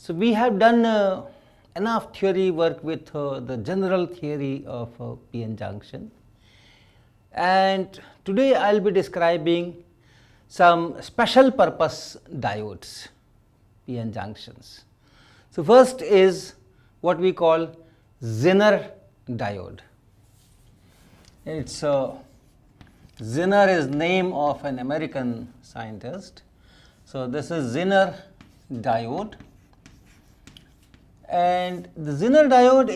So we have done enough theory work with the general theory of PN junction, and today I will be describing some special purpose diodes, PN junctions. So first is what we call Zener diode. It's Zener is name of an American scientist. So this is Zener diode, and the Zener diode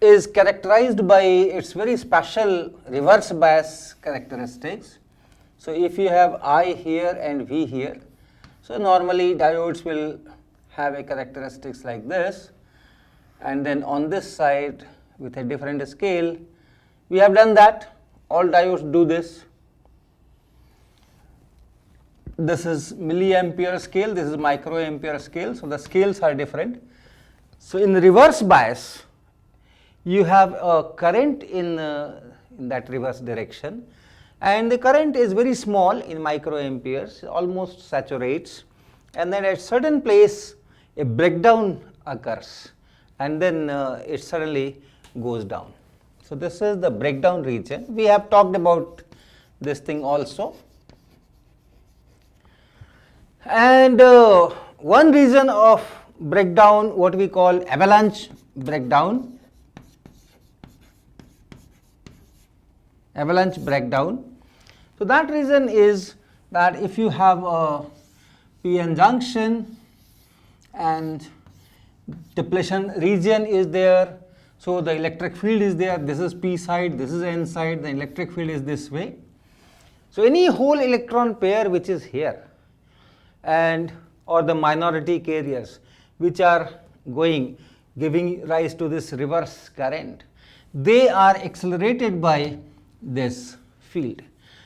is characterized by its very special reverse bias characteristics. So if you have I here and V here, so normally diodes will have a characteristics like this, and then on this side with a different scale, we have done that. All diodes do this. This is milliampere scale, this is microampere scale, so the scales are different. So in reverse bias, you have a current in that reverse direction, and the current is very small in microamperes, almost saturates, and then at certain place a breakdown occurs, and then it suddenly goes down. So this is the breakdown region. We have talked about this thing also. And one reason of breakdown, what we call avalanche breakdown. Avalanche breakdown. So that reason is that if you have a PN junction and depletion region is there, so the electric field is there, this is P side, this is N side, the electric field is this way. So any whole electron pair which is here, and or the minority carriers which are giving rise to this reverse current, they are accelerated by this field.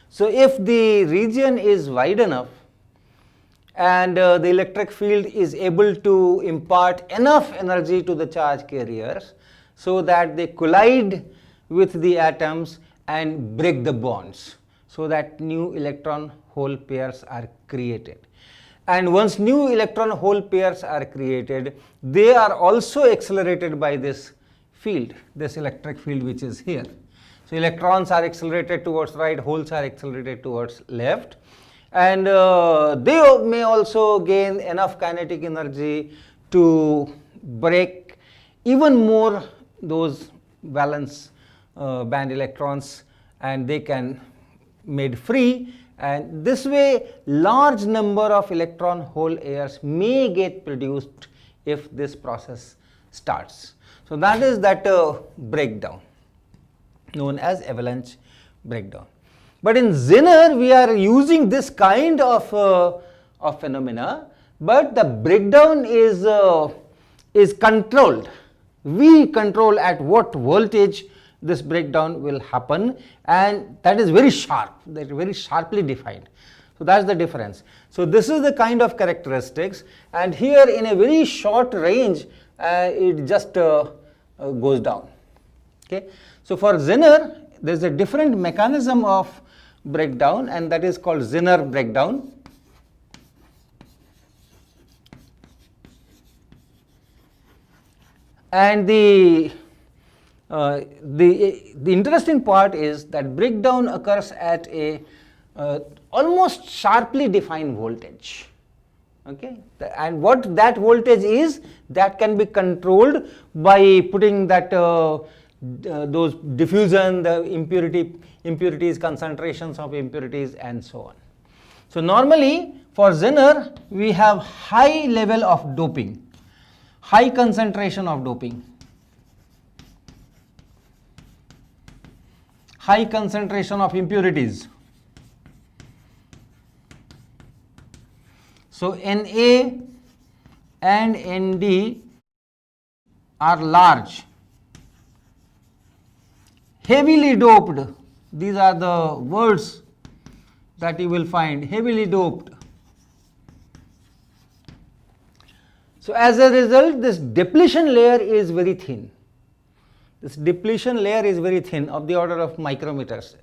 So if the region is wide enough and the electric field is able to impart enough energy to the charge carriers so that they collide with the atoms and break the bonds, so that new electron hole pairs are created. And once new electron hole pairs are created, they are also accelerated by this field, this electric field which is here. So electrons are accelerated towards right, holes are accelerated towards left, and they may also gain enough kinetic energy to break even more those valence band electrons, and they can made free, and this way large number of electron hole pairs may get produced if this process starts. So that is that breakdown known as avalanche breakdown. But in Zener we are using this kind of phenomena, but the breakdown is controlled. We control at what voltage this breakdown will happen, and that is very sharp, that is very sharply defined. So that is the difference. So this is the kind of characteristics, and here in a very short range it just goes down. Okay. So for Zener there is a different mechanism of breakdown, and that is called Zener breakdown. And the interesting part is that breakdown occurs at a almost sharply defined voltage. Okay, and what that voltage is, that can be controlled by putting that those diffusion, the impurities, concentrations of impurities, and so on. So normally for Zener we have high level of doping, high concentration of doping, high concentration of impurities. So Na and Nd are large, heavily doped. These are the words that you will find, heavily doped. So as a result, this depletion layer is very thin. This depletion layer is very thin, of the order of micrometers,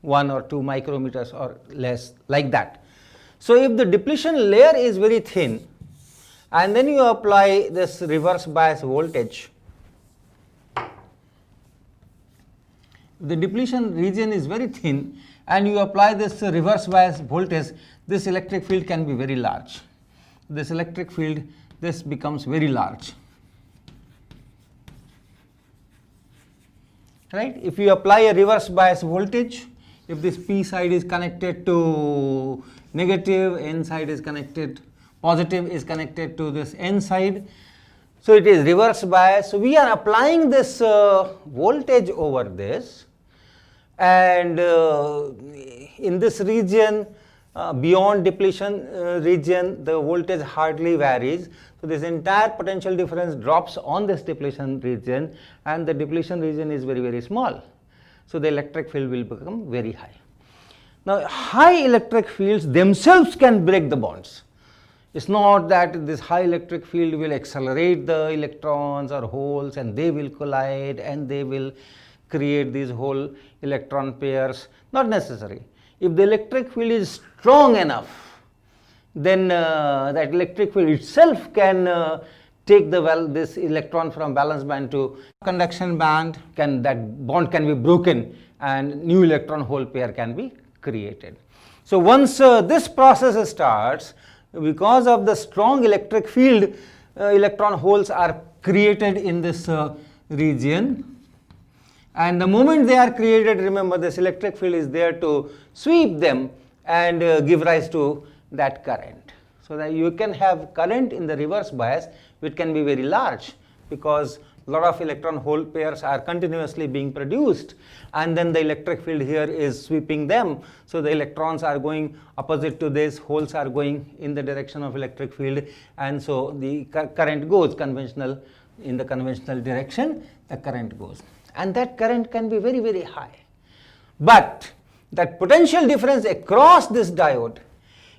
1 or 2 micrometers or less, like that. So if the depletion layer is very thin, and then you apply this reverse bias voltage. The depletion region is very thin and you apply this reverse bias voltage, this electric field can be very large. This electric field, this becomes very large. Right? If you apply a reverse bias voltage, if this P side is connected to negative, N side is connected, positive is connected to this N side, so it is reverse bias. So we are applying this voltage over this, and in this region, beyond depletion region, the voltage hardly varies. So this entire potential difference drops on this depletion region, and the depletion region is very, very small. So the electric field will become very high. Now high electric fields themselves can break the bonds. It's not that this high electric field will accelerate the electrons or holes and they will collide and they will create these whole electron pairs. Not necessary. If the electric field is strong enough, then that electric field itself can take this electron from valence band to conduction band, that bond can be broken and new electron hole pair can be created. So once this process starts, because of the strong electric field, electron holes are created in this region, and the moment they are created, remember this electric field is there to sweep them and give rise to that current. So that you can have current in the reverse bias which can be very large, because a lot of electron hole pairs are continuously being produced, and then the electric field here is sweeping them. So the electrons are going opposite to this, holes are going in the direction of electric field, and so the current goes in the conventional direction, the current goes, and that current can be very, very high. But that potential difference across this diode,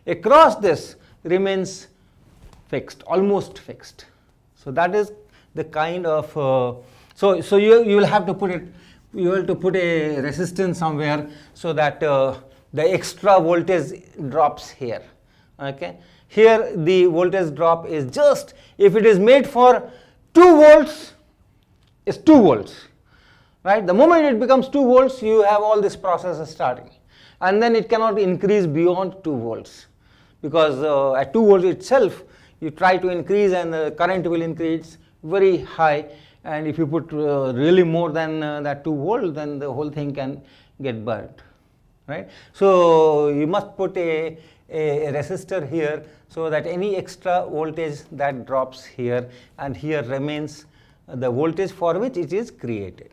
across this, remains fixed, almost fixed. So that is the kind of so you will have to put a resistance somewhere, so that the extra voltage drops here. Okay, here the voltage drop is just, if it is made for 2 volts, it's 2 volts, right? The moment it becomes 2 volts, you have all this process starting, and then it cannot increase beyond 2 volts, because at 2 volts itself you try to increase and the current will increase very high, and if you put really more than that 2 volt, then the whole thing can get burnt, right? So you must put a resistor here, so that any extra voltage that drops here, and here remains the voltage for which it is created.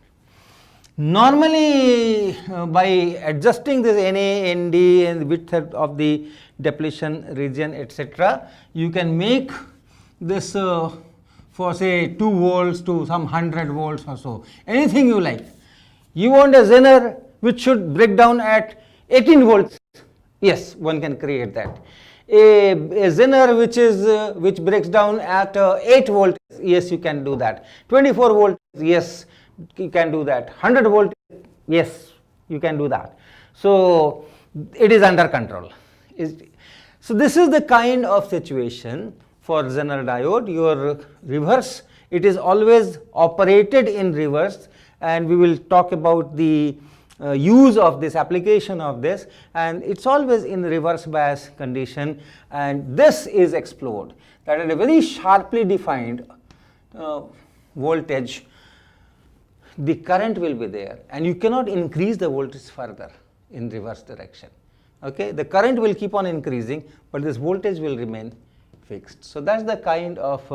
Normally by adjusting this NA, ND and the width of the depletion region, etc., you can make this for say 2 volts to some 100 volts or so, anything you like. You want a Zener which should break down at 18 volts, yes, one can create that. A Zener which breaks down at 8 volts, yes, you can do that. 24 volts, yes, you can do that. 100 volts, yes, you can do that. So it is under control. So this is the kind of situation for Zener diode. Your reverse, it is always operated in reverse, and we will talk about the use of this, application of this, and it's always in reverse bias condition, and this is explored, that at a very sharply defined voltage the current will be there, and you cannot increase the voltage further in reverse direction. Okay, the current will keep on increasing, but this voltage will remain fixed. So that's the kind of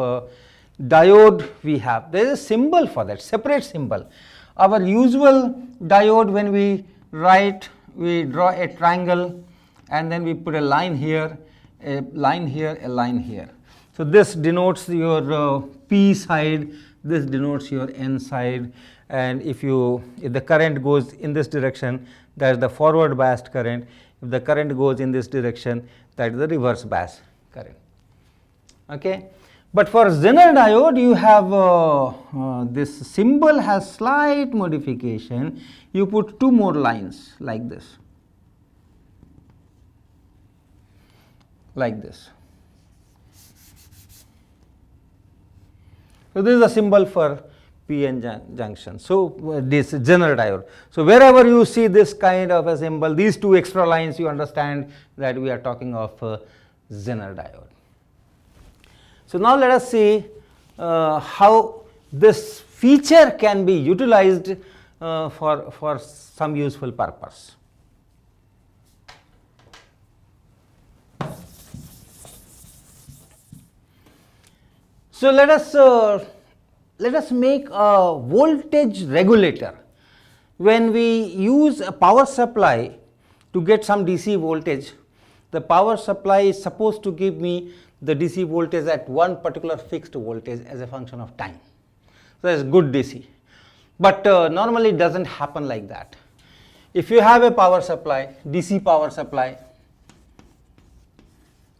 diode we have. There is a symbol for that, separate symbol. Our usual diode, when we write, we draw a triangle and then we put a line here, a line here, a line here. So this denotes your P side, this denotes your N side, and if the current goes in this direction, that is the forward biased current. If the current goes in this direction, that is the reverse bias current. Okay. But for Zener diode, you have this symbol has slight modification. You put 2 more lines like this, So this is a symbol for PN junction. So this Zener diode. So wherever you see this kind of a symbol, these two extra lines, you understand that we are talking of Zener diode. So now let us see how this feature can be utilized for some useful purpose. So let us make a voltage regulator. When we use a power supply to get some DC voltage, the power supply is supposed to give me the DC voltage at one particular fixed voltage as a function of time. So that is good DC. But normally it doesn't happen like that. If you have a power supply, DC power supply,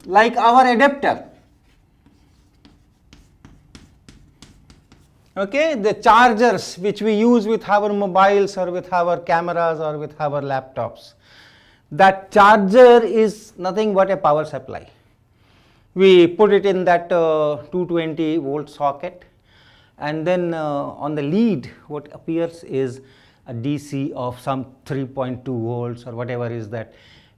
like our adapter, okay, the chargers which we use with our mobiles or with our cameras or with our laptops, that charger is nothing but a power supply. We put it in that 220 volt socket, and then on the lead what appears is a DC of some 3.2 volts or whatever is that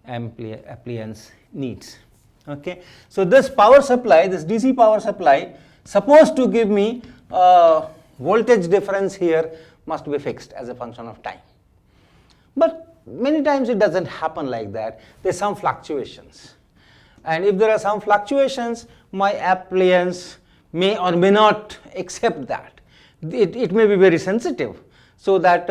appliance needs. Okay. So this power supply, this DC power supply, supposed to give me voltage difference here must be fixed as a function of time. But many times it doesn't happen like that. There are some fluctuations. And if there are some fluctuations, my appliance may or may not accept that. It may be very sensitive. So that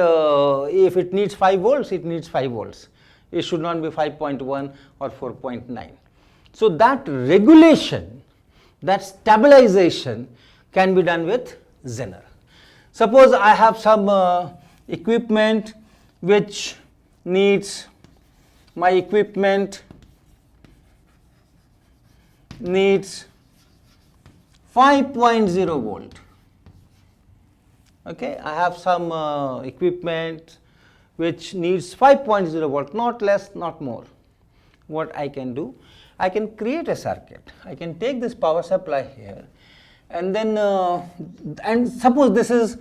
if it needs 5 volts, it needs 5 volts. It should not be 5.1 or 4.9. So that regulation, that stabilization can be done with Zener. Suppose I have some equipment which needs, my equipment needs 5.0 volt. Okay, I have some equipment which needs 5.0 volt, not less, not more. What I can do? I can create a circuit. I can take this power supply here, and then and suppose this is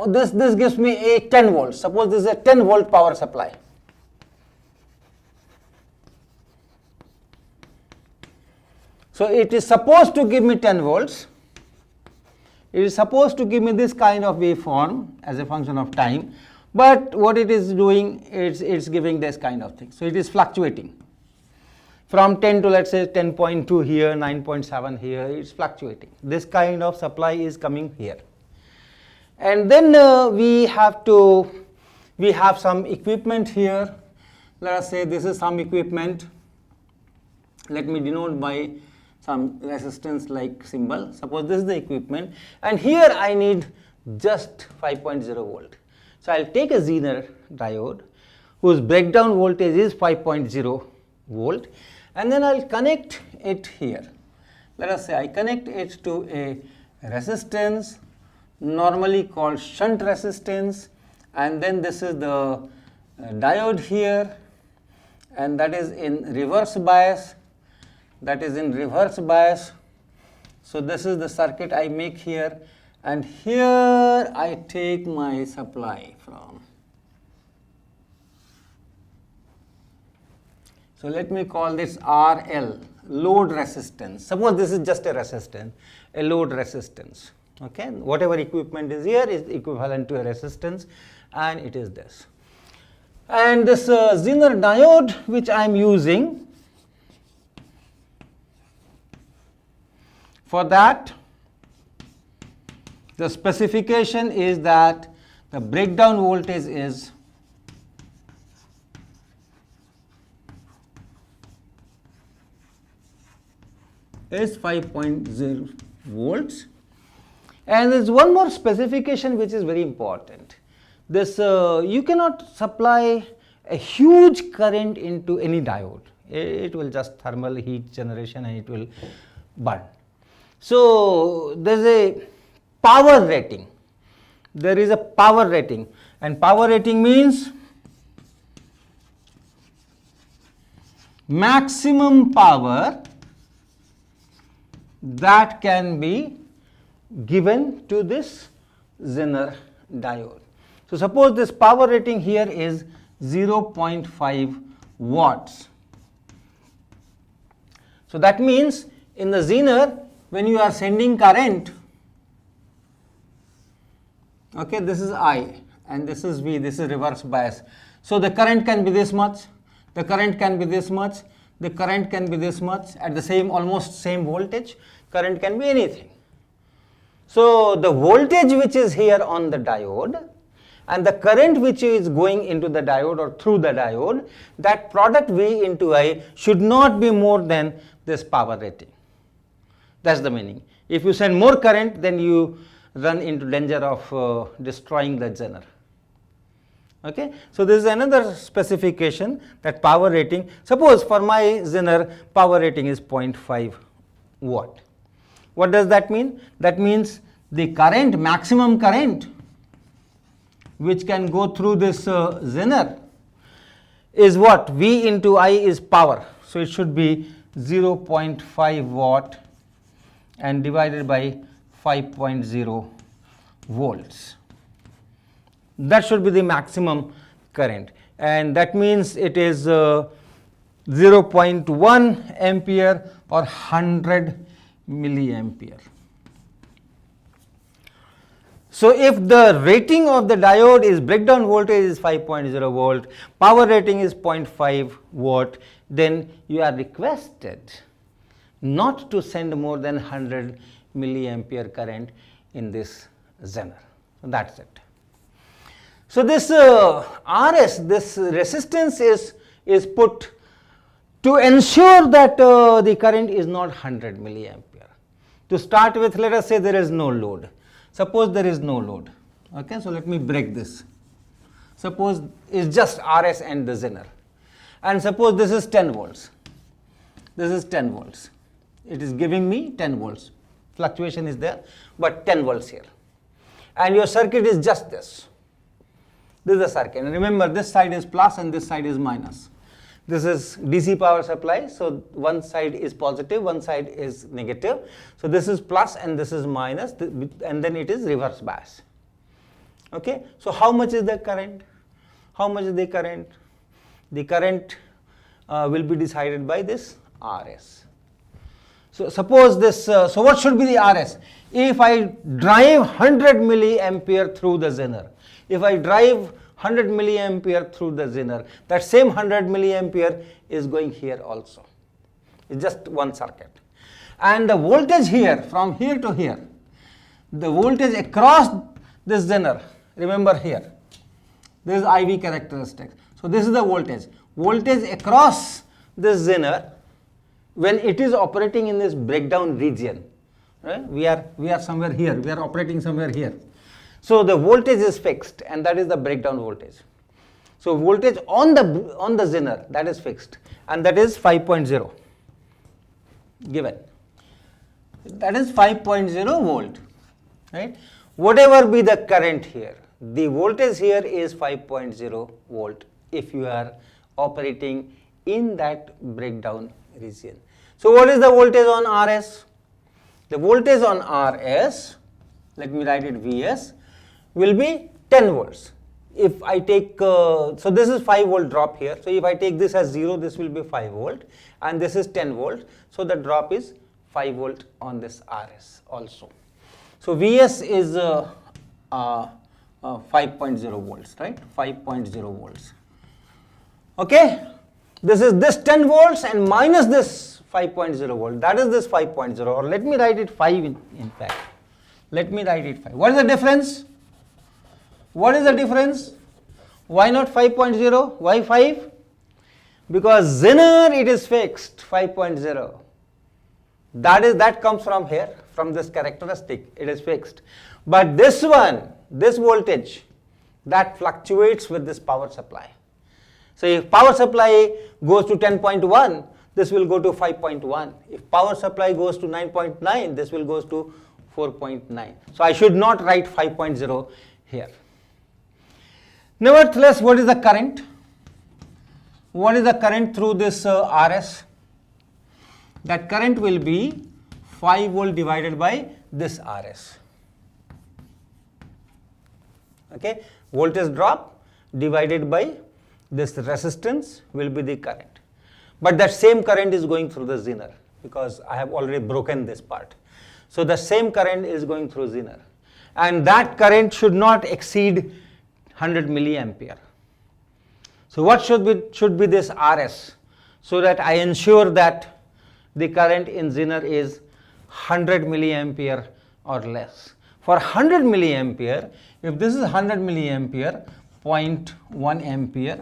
this gives me a 10 volts. Suppose this is a 10 volt power supply. So it is supposed to give me 10 volts. It is supposed to give me this kind of waveform as a function of time, but what it is doing, it's giving this kind of thing. So it is fluctuating from 10 to, let's say, 10.2 here, 9.7 here. It's fluctuating. This kind of supply is coming here, and then we have some equipment here. Let us say this is some equipment. Let me denote by some resistance like symbol. Suppose this is the equipment, and here I need just 5.0 volt. So I'll take a Zener diode whose breakdown voltage is 5.0 volt, and then I'll connect it here. Let us say I connect it to a resistance normally called shunt resistance, and then this is the diode here, and that is in reverse bias. So this is the circuit I make here, and here I take my supply from. So let me call this RL, load resistance. Suppose this is just a resistance, a load resistance. Okay, whatever equipment is here is equivalent to a resistance, and it is this. And this Zener diode which I am using, for that the specification is that the breakdown voltage is 5.0 volts. And there is one more specification which is very important. This you cannot supply a huge current into any diode. It will just thermal heat generation and it will burn. So there is a power rating. There is a power rating, and power rating means maximum power that can be given to this Zener diode. So suppose this power rating here is 0.5 watts. So that means in the Zener, when you are sending current, okay, this is I and this is V, this is reverse bias. So the current can be this much, the current can be this much, the current can be this much at the same, almost same voltage, current can be anything. So the voltage which is here on the diode and the current which is going into the diode or through the diode, that product V into I should not be more than this power rating. That's the meaning. If you send more current, then you run into danger of destroying the Zener. Okay, so this is another specification, that power rating. Suppose for my Zener power rating is 0.5 watt. What does that mean? That means the current, maximum current which can go through this Zener is what? V into I is power. So it should be 0.5 watt and divided by 5.0 volts. That should be the maximum current, and that means it is 0.1 ampere or 100 milliampere. So if the rating of the diode is, breakdown voltage is 5.0 volt, power rating is 0.5 watt, then you are requested not to send more than 100 milliampere current in this Zener. That's it. So this RS, this resistance is put to ensure that the current is not 100 milliampere. To start with, let us say there is no load. Suppose there is no load. Okay, so let me break this. Suppose it's just RS and the Zener. And suppose this is 10 volts. This is 10 volts. It is giving me 10 volts. Fluctuation is there, but 10 volts here. And your circuit is just this. This is the circuit. And remember, this side is plus and this side is minus. This is DC power supply. So one side is positive, one side is negative. So this is plus and this is minus, and then it is reverse bias. Okay. So how much is the current? How much is the current? The current will be decided by this RS. So suppose this, so what should be the RS? If I drive 100 milliampere through the Zener, if I drive 100 milliampere through the Zener, that same 100 milliampere is going here also. It's just one circuit. And the voltage here, from here to here, the voltage across this Zener, remember here, this is IV characteristics. So this is the voltage. Voltage across this Zener, when it is operating in this breakdown region, right? We are somewhere here, we are operating somewhere here. So the voltage is fixed, and that is the breakdown voltage. So voltage on the Zener, that is fixed, and that is 5.0 given. That is 5.0 volt, right? Whatever be the current here, the voltage here is 5.0 volt if you are operating in that breakdown region. So what is the voltage on RS? The voltage on RS, let me write it Vs, will be 10 volts. If I take, so this is 5 volt drop here. So if I take this as 0, this will be 5 volt, and this is 10 volt. So the drop is 5 volt on this RS also. So Vs is 5.0 volts, right? 5.0 volts. Okay, this is this 10 volts and minus this 5.0 volt. That is this 5.0, or let me write it 5 in fact. Let me write it 5. What is the difference? What is the difference? Why not 5.0? Why 5? Because Zener, it is fixed 5.0. That comes from here, from this characteristic, it is fixed. But this one, this voltage, that fluctuates with this power supply. So if power supply goes to 10.1, this will go to 5.1. If power supply goes to 9.9, this will go to 4.9. So I should not write 5.0 here. Nevertheless, what is the current? What is the current through this RS? That current will be 5 volt divided by this RS. Okay, voltage drop divided by this resistance will be the current. But that same current is going through the zener, because I have already broken this part. So the same current is going through zener, and that current should not exceed 100 milliampere. So what should be this RS, so that I ensure that the current in zener is 100 milliampere or less. For 100 milliampere, if this is 100 milliampere, 0.1 ampere,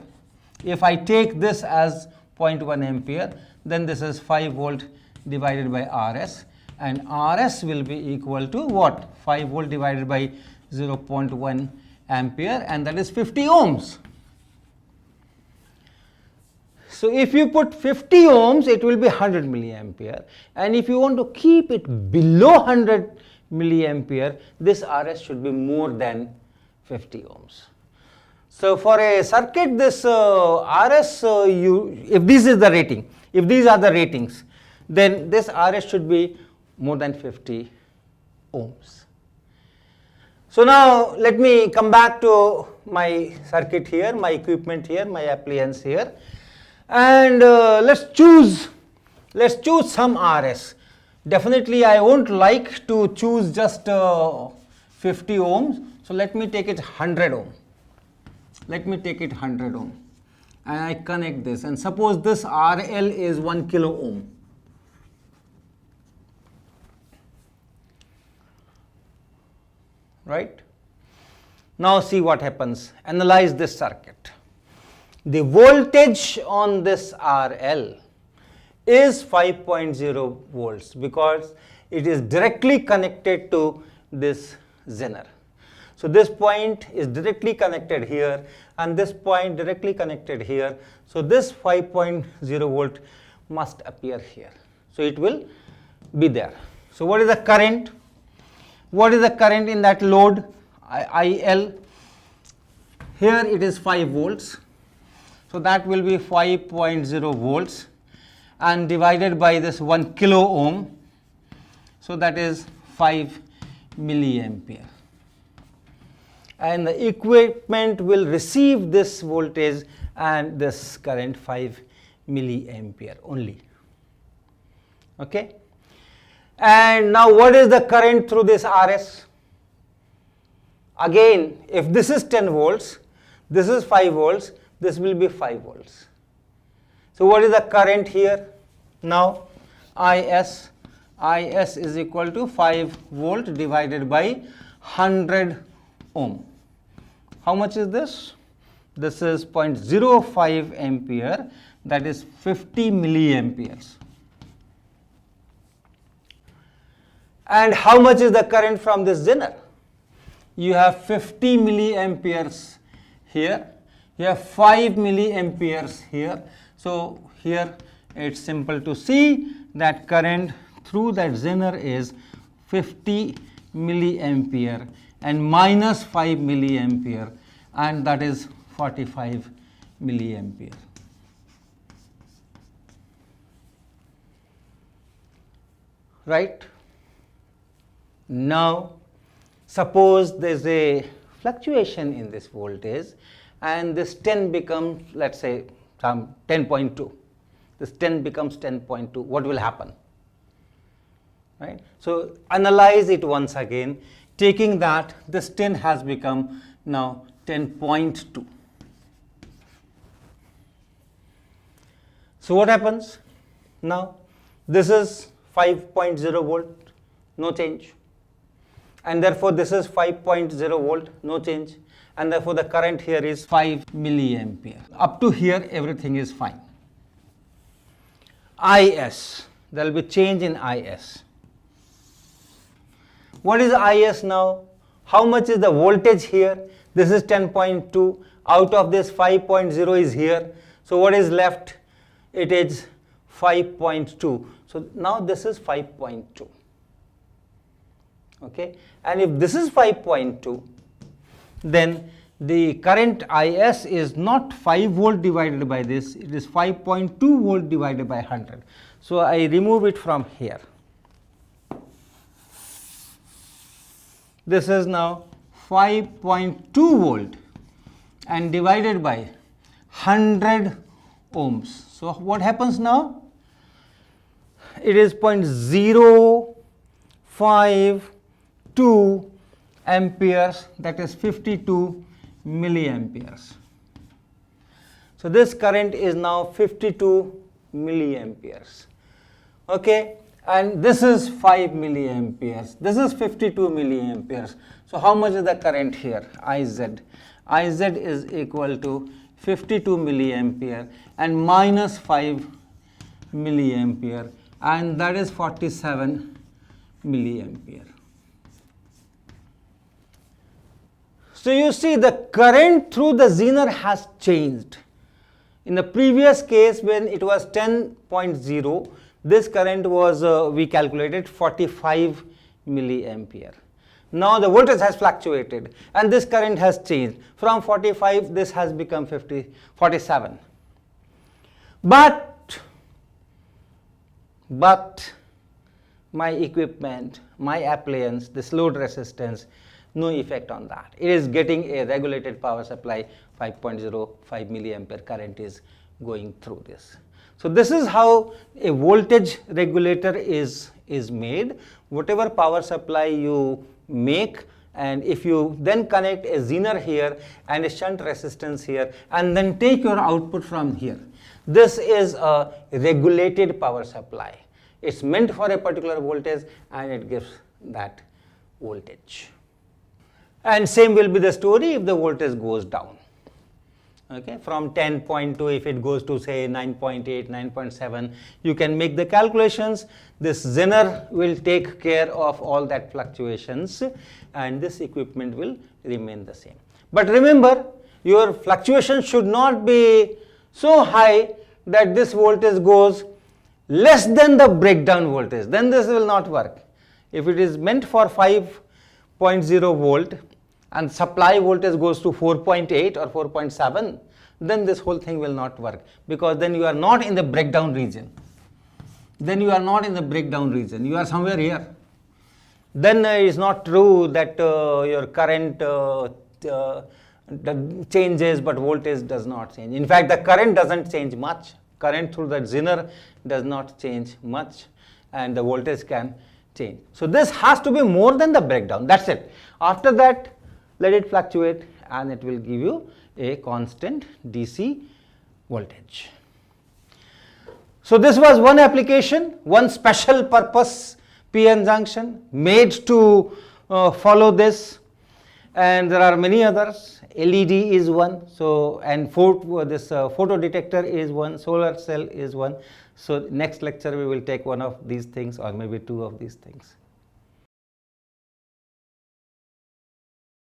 if I take this as 0.1 ampere, then this is 5 volt divided by RS, and RS will be equal to what? 5 volt divided by 0.1 ampere, and that is 50 ohms. So if you put 50 ohms, it will be 100 milliampere, and if you want to keep it below 100 milliampere, this RS should be more than 50 ohms. So for a circuit, this RS, if this is the rating, if these are the ratings, then this RS should be more than 50 ohms. So now let me come back to my circuit here, my equipment here, my appliance here, and let's choose some RS. Definitely I won't like to choose just 50 ohms, so let me take it 100 ohm. Let me take it 100 ohm, and I connect this, and suppose this RL is 1 kilo ohm. Right? Now see what happens. Analyze this circuit. The voltage on this RL is 5.0 volts because it is directly connected to this zener. So this point is directly connected here, and this point directly connected here. So this 5.0 volt must appear here. So it will be there. So what is the current? What is the current in that load IL? Here it is 5 volts. So that will be 5.0 volts, and divided by this 1 kilo ohm. So that is 5 milliampere. And the equipment will receive this voltage and this current 5 milliampere only. Okay. And now what is the current through this RS? Again, if this is 10 volts, this is 5 volts, this will be 5 volts. So what is the current here? Now IS is equal to 5 volt divided by 100 ohm. How much is this? This is 0.05 ampere, that is 50 milliamperes. And how much is the current from this zener? You have 50 milliamperes here, you have 5 milliamperes here. So here it's simple to see that current through that zener is 50 milliampere and minus 5 milliampere, and that is 45 milliampere. Right? Now suppose there is a fluctuation in this voltage, and this 10 becomes, let's say, some 10.2. This 10 becomes 10.2. What will happen? Right? So analyze it once again, taking that this 10 has become now 10.2. So what happens? Now this is 5.0 volt, no change, and therefore this is 5.0 volt, no change, and therefore the current here is 5 milliampere. Up to here everything is fine. IS, there will be change in IS. What is IS now? How much is the voltage here? This is 10.2. Out of this 5.0 is here. So what is left? It is 5.2. So now this is 5.2. Okay, and if this is 5.2, then the current IS is not 5 volt divided by this, it is 5.2 volt divided by 100. So I remove it from here. this is now 5.2 volt and divided by 100 ohms. So what happens now? It is 0.052 amperes, that is 52 milliamperes. So this current is now 52 milliamperes. Okay, and this is 5 milliamperes. This is 52 milliamperes. So how much is the current here? IZ. IZ is equal to 52 milliampere and minus 5 milliampere, and that is 47 milliampere. So you see the current through the zener has changed. In the previous case, when it was 10.0, this current was we calculated 45 milliampere. Now the voltage has fluctuated and this current has changed. From 45 this has become 47. But my equipment, my appliance, this load resistance, no effect on that. It is getting a regulated power supply. 5.05 milliampere current is going through this. So this is how a voltage regulator is made. Whatever power supply you make, and if you then connect a zener here and a shunt resistance here and then take your output from here, this is a regulated power supply. It's meant for a particular voltage and it gives that voltage. And same will be the story if the voltage goes down. Okay, from 10.2, if it goes to say 9.8, 9.7, you can make the calculations. This zener will take care of all that fluctuations and this equipment will remain the same. But remember, your fluctuation should not be so high that this voltage goes less than the breakdown voltage. Then this will not work. If it is meant for 5.0 volt and supply voltage goes to 4.8 or 4.7, then this whole thing will not work, because then you are not in the breakdown region. Then you are not in the breakdown region, you are somewhere here. Then it is not true that your current changes but voltage does not change. In fact, the current doesn't change much. Current through the zener does not change much and the voltage can change. So this has to be more than the breakdown, that's it. After that, let it fluctuate and it will give you a constant DC voltage. So this was one application, one special purpose PN junction made to follow this, and there are many others. LED is one, so and this photo detector is one, solar cell is one. So next lecture we will take one of these things or maybe two of these things.